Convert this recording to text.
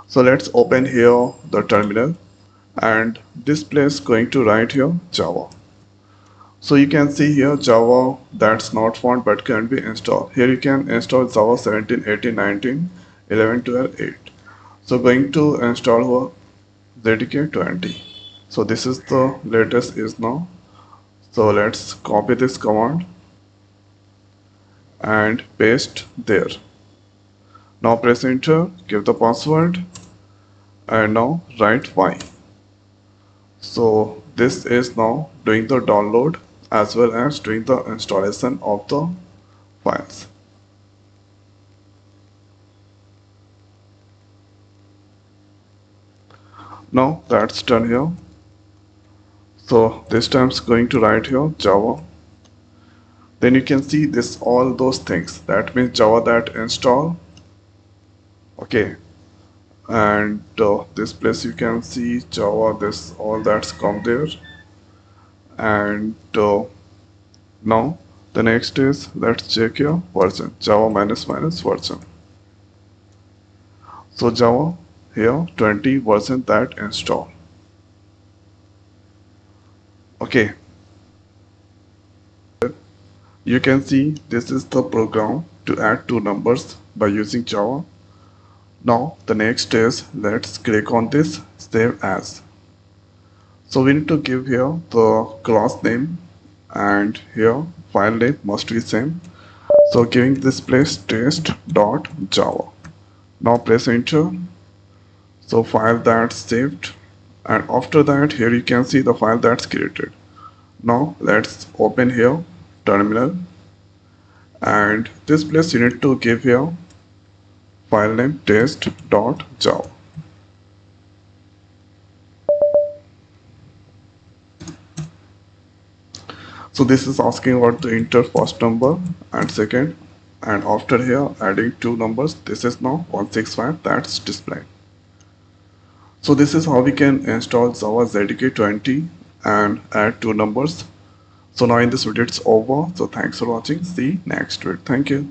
So let's open here the terminal, and this place going to write here Java. So you can see here Java that's not found but can be installed. Here you can install Java 17, 18, 19, 11, 12, 8. So going to install here ZK 20. So this is the latest is now. So let's copy this command and paste there. Now press enter, give the password, and now write Y. So this is now doing the download as well as doing the installation of the files. Now that's done here. So this time it's going to write here Java. Then you can see this all those things. That means Java that install. Okay. And this place you can see Java this all that's come there. And now the next is let's check your version Java minus minus version. So Java here 20 version that install. Okay, you can see this is the program to add two numbers by using Java. Now the next is let's click on this save as. So we need to give here the class name and here file name must be same. So giving this place test.java. Now press enter. So file that's saved, and after that here you can see the file that's created. Now let's open here terminal, and this place you need to give here file name test.java. So this is asking what to enter first number and second, and after here adding two numbers. This is now 165 that's displayed. So this is how we can install Java ZK 20 and add two numbers. So now in this video it's over. So thanks for watching. See you next video. Thank you.